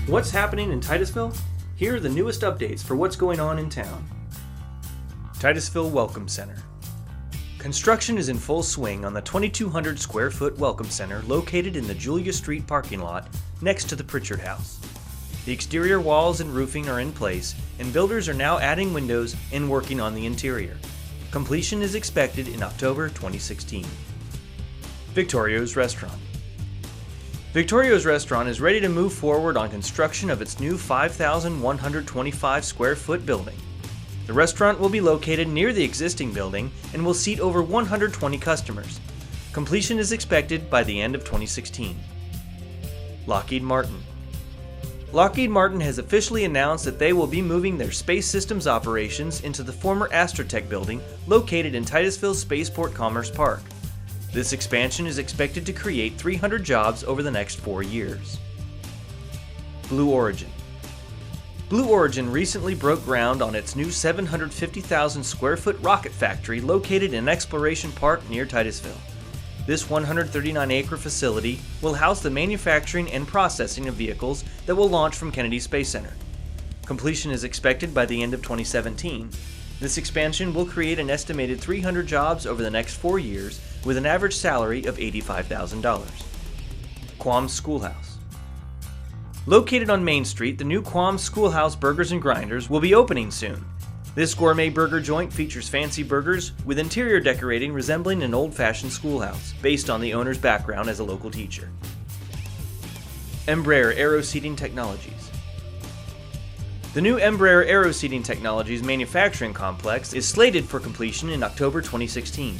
What's happening in Titusville? Here are the newest updates for what's going on in town. Titusville Welcome Center. Construction is in full swing on the 2,200 square foot Welcome Center located in the Julia Street parking lot next to the Pritchard House. The exterior walls and roofing are in place, and builders are now adding windows and working on the interior. Completion is expected in October 2016. Victorio's Restaurant. Victorio's Restaurant is ready to move forward on construction of its new 5,125 square foot building. The restaurant will be located near the existing building and will seat over 120 customers. Completion is expected by the end of 2016. Lockheed Martin. Lockheed Martin has officially announced that they will be moving their space systems operations into the former Astrotech building located in Titusville Spaceport Commerce Park. This expansion is expected to create 300 jobs over the next 4 years. Blue Origin. Blue Origin recently broke ground on its new 750,000 square foot rocket factory located in Exploration Park near Titusville. This 139-acre facility will house the manufacturing and processing of vehicles that will launch from Kennedy Space Center. Completion is expected by the end of 2017. This expansion will create an estimated 300 jobs over the next 4 years with an average salary of $85,000. Quam Schoolhouse. Located on Main Street, the new Quam Schoolhouse Burgers and Grinders will be opening soon. This gourmet burger joint features fancy burgers with interior decorating resembling an old-fashioned schoolhouse, based on the owner's background as a local teacher. Embraer Aero Seating Technologies. The new Embraer Aero Seating Technologies manufacturing complex is slated for completion in October 2016.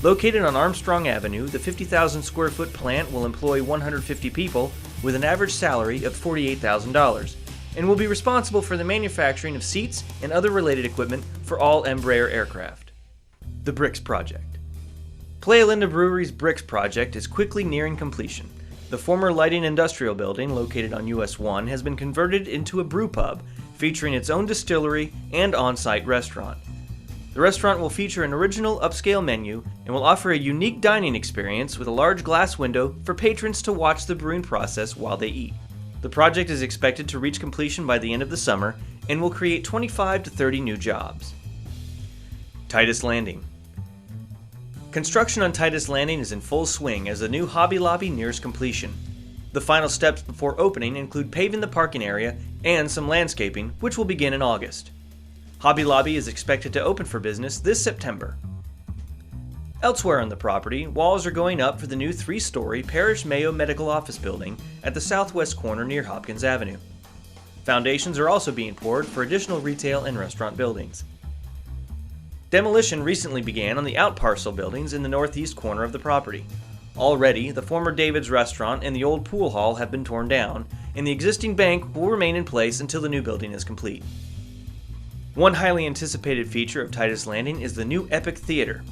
Located on Armstrong Avenue, the 50,000 square foot plant will employ 150 people with an average salary of $48,000 and will be responsible for the manufacturing of seats and other related equipment for all Embraer aircraft. The Brix Project. Playa Linda Brewery's Brix Project is quickly nearing completion. The former Lighting Industrial Building, located on US 1, has been converted into a brew pub, featuring its own distillery and on-site restaurant. The restaurant will feature an original upscale menu and will offer a unique dining experience with a large glass window for patrons to watch the brewing process while they eat. The project is expected to reach completion by the end of the summer and will create 25 to 30 new jobs. Titus Landing. Construction on Titus Landing is in full swing as the new Hobby Lobby nears completion. The final steps before opening include paving the parking area and some landscaping, which will begin in August. Hobby Lobby is expected to open for business this September. Elsewhere on the property, walls are going up for the new 3-story Parish Mayo Medical Office building at the southwest corner near Hopkins Avenue. Foundations are also being poured for additional retail and restaurant buildings. Demolition recently began on the outparcel buildings in the northeast corner of the property. Already, the former David's restaurant and the old pool hall have been torn down, and the existing bank will remain in place until the new building is complete. One highly anticipated feature of Titus Landing is the new Epic Theater.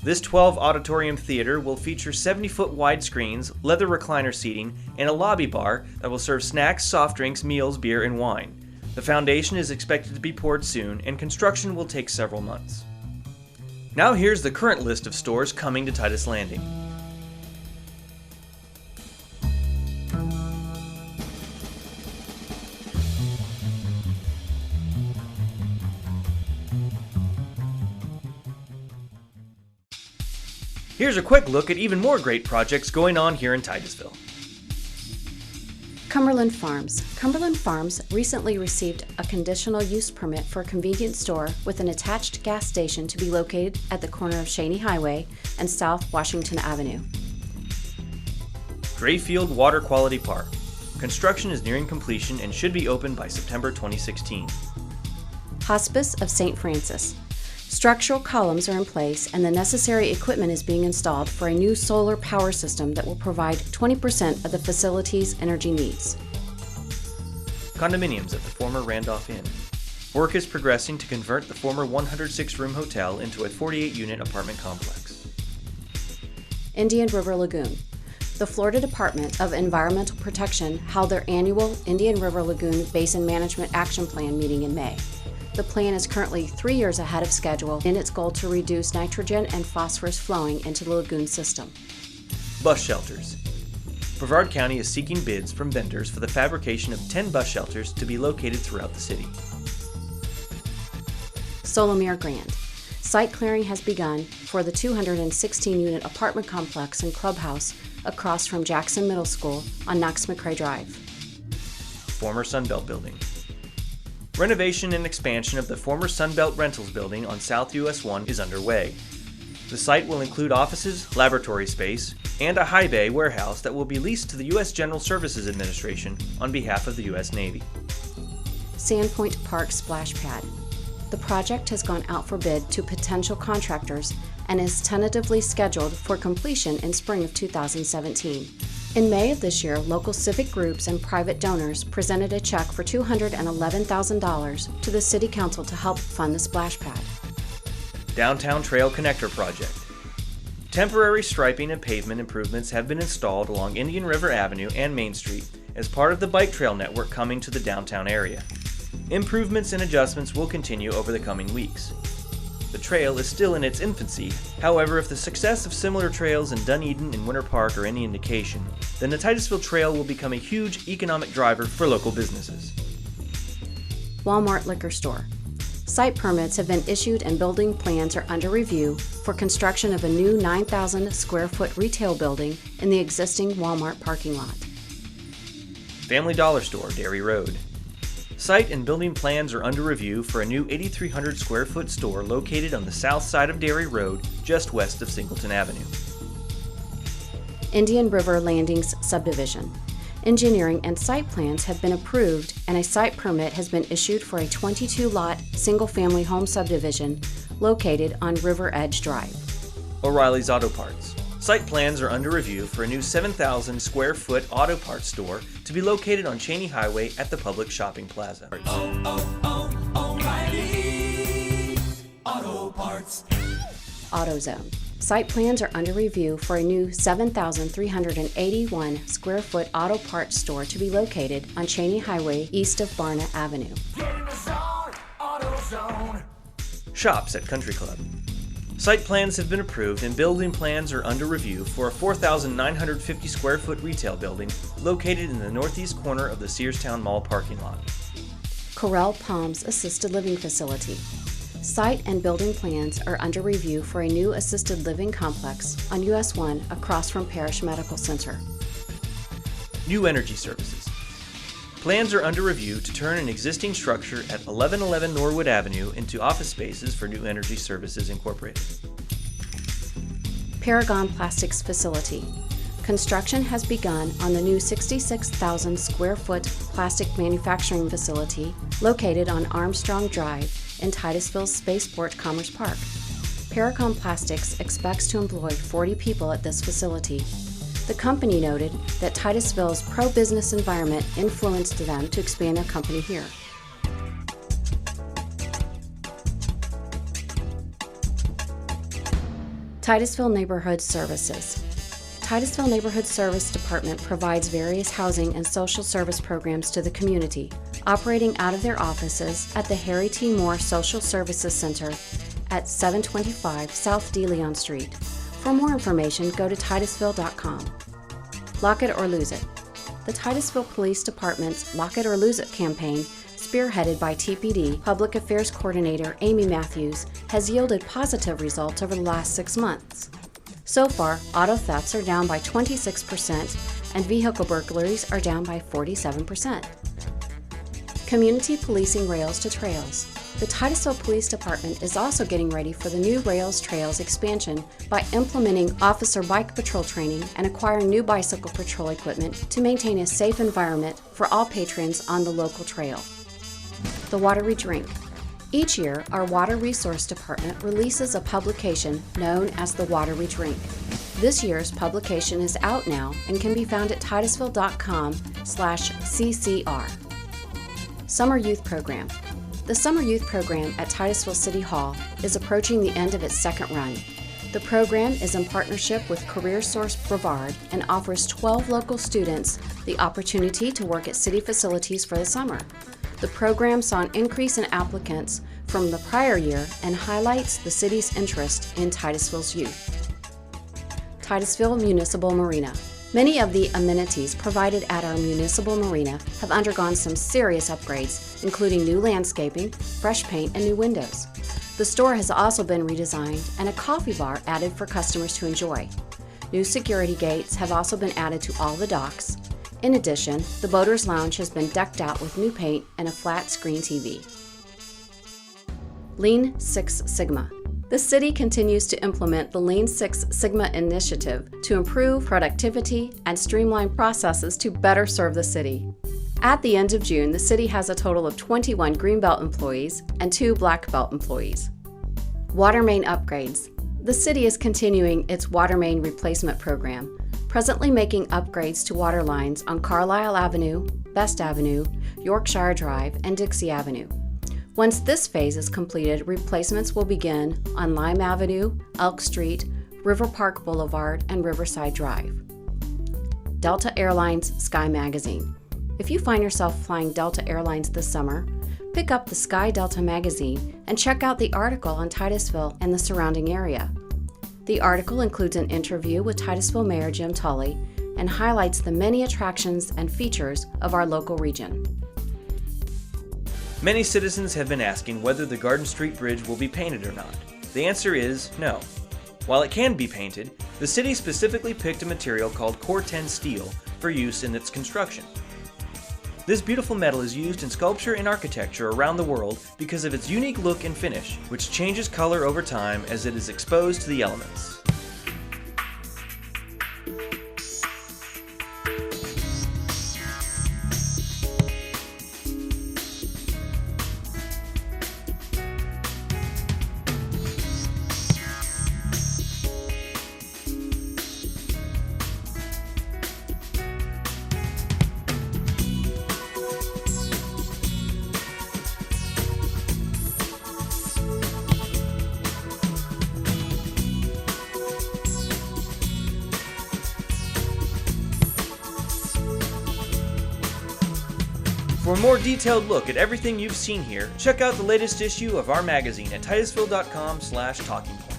This 12-auditorium theater will feature 70-foot wide screens, leather recliner seating, and a lobby bar that will serve snacks, soft drinks, meals, beer, and wine. The foundation is expected to be poured soon, and construction will take several months. Now here's the current list of stores coming to Titus Landing. Here's a quick look at even more great projects going on here in Titusville. Cumberland Farms. Cumberland Farms recently received a conditional use permit for a convenience store with an attached gas station to be located at the corner of Cheney Highway and South Washington Avenue. Drayfield Water Quality Park. Construction is nearing completion and should be open by September 2016. Hospice of St. Francis. Structural columns are in place and the necessary equipment is being installed for a new solar power system that will provide 20% of the facility's energy needs. Condominiums at the former Randolph Inn. Work is progressing to convert the former 106-room hotel into a 48-unit apartment complex. Indian River Lagoon. The Florida Department of Environmental Protection held their annual Indian River Lagoon Basin Management Action Plan meeting in May. The plan is currently 3 years ahead of schedule in its goal to reduce nitrogen and phosphorus flowing into the lagoon system. Bus shelters. Brevard County is seeking bids from vendors for the fabrication of 10 bus shelters to be located throughout the city. Solomere Grand. Site clearing has begun for the 216-unit apartment complex and clubhouse across from Jackson Middle School on Knox-McCrae Drive. Former Sunbelt Building. Renovation and expansion of the former Sunbelt Rentals building on South US 1 is underway. The site will include offices, laboratory space, and a high bay warehouse that will be leased to the U.S. General Services Administration on behalf of the U.S. Navy. Sandpoint Park Splash Pad. The project has gone out for bid to potential contractors and is tentatively scheduled for completion in spring of 2017. In May of this year, local civic groups and private donors presented a check for $211,000 to the City Council to help fund the splash pad. Downtown Trail Connector Project. Temporary striping and pavement improvements have been installed along Indian River Avenue and Main Street as part of the bike trail network coming to the downtown area. Improvements and adjustments will continue over the coming weeks. The trail is still in its infancy. However, if the success of similar trails in Dunedin and Winter Park are any indication, then the Titusville Trail will become a huge economic driver for local businesses. Walmart Liquor Store. Site permits have been issued and building plans are under review for construction of a new 9,000 square foot retail building in the existing Walmart parking lot. Family Dollar Store, Dairy Road. Site and building plans are under review for a new 8,300 square foot store located on the south side of Dairy Road, just west of Singleton Avenue. Indian River Landings Subdivision. Engineering and site plans have been approved and a site permit has been issued for a 22-lot single-family home subdivision located on River Edge Drive. O'Reilly's Auto Parts. Site plans are under review for a new 7,000 square foot auto parts store to be located on Cheney Highway at the public shopping plaza. O'Reilly Auto Parts. AutoZone. Site plans are under review for a new 7,381 square foot auto parts store to be located on Cheney Highway east of Barna Avenue. Shops at Country Club. Site plans have been approved and building plans are under review for a 4,950 square foot retail building located in the northeast corner of the Searstown Mall parking lot. Corral Palms Assisted Living Facility. Site and building plans are under review for a new assisted living complex on US 1 across from Parish Medical Center. New Energy Services. Plans are under review to turn an existing structure at 1111 Norwood Avenue into office spaces for New Energy Services Incorporated. Paragon Plastics Facility. Construction has begun on the new 66,000 square foot plastic manufacturing facility located on Armstrong Drive in Titusville's Spaceport Commerce Park. Paragon Plastics expects to employ 40 people at this facility. The company noted that Titusville's pro-business environment influenced them to expand their company here. Titusville Neighborhood Services. Titusville Neighborhood Service Department provides various housing and social service programs to the community, operating out of their offices at the Harry T. Moore Social Services Center at 725 South De Leon Street. For more information, go to titusville.com. Lock It or Lose It. The Titusville Police Department's Lock It or Lose It campaign, spearheaded by TPD Public Affairs Coordinator Amy Matthews, has yielded positive results over the last 6 months. So far, auto thefts are down by 26% and vehicle burglaries are down by 47%. Community policing rails to trails. The Titusville Police Department is also getting ready for the new Rails Trails expansion by implementing officer bike patrol training and acquiring new bicycle patrol equipment to maintain a safe environment for all patrons on the local trail. The Water We Drink. Each year, our Water Resource Department releases a publication known as The Water We Drink. This year's publication is out now and can be found at titusville.com/ccr. Summer Youth Program. The Summer Youth Program at Titusville City Hall is approaching the end of its second run. The program is in partnership with CareerSource Brevard and offers 12 local students the opportunity to work at city facilities for the summer. The program saw an increase in applicants from the prior year and highlights the city's interest in Titusville's youth. Titusville Municipal Marina. Many of the amenities provided at our municipal marina have undergone some serious upgrades, including new landscaping, fresh paint, and new windows. The store has also been redesigned and a coffee bar added for customers to enjoy. New security gates have also been added to all the docks. In addition, the Boaters Lounge has been decked out with new paint and a flat-screen TV. Lean Six Sigma. The city continues to implement the Lean Six Sigma initiative to improve productivity and streamline processes to better serve the city. At the end of June, the city has a total of 21 Greenbelt employees and 2 Black Belt employees. Water main upgrades. The city is continuing its water main replacement program, presently making upgrades to water lines on Carlisle Avenue, Best Avenue, Yorkshire Drive, and Dixie Avenue. Once this phase is completed, replacements will begin on Lime Avenue, Elk Street, River Park Boulevard, and Riverside Drive. Delta Airlines Sky Magazine. If you find yourself flying Delta Airlines this summer, pick up the Sky Delta magazine and check out the article on Titusville and the surrounding area. The article includes an interview with Titusville Mayor Jim Tully and highlights the many attractions and features of our local region. Many citizens have been asking whether the Garden Street Bridge will be painted or not. The answer is no. While it can be painted, the city specifically picked a material called Core-10 steel for use in its construction. This beautiful metal is used in sculpture and architecture around the world because of its unique look and finish, which changes color over time as it is exposed to the elements. For a more detailed look at everything you've seen here, check out the latest issue of our magazine at titusville.com/talkingpoints.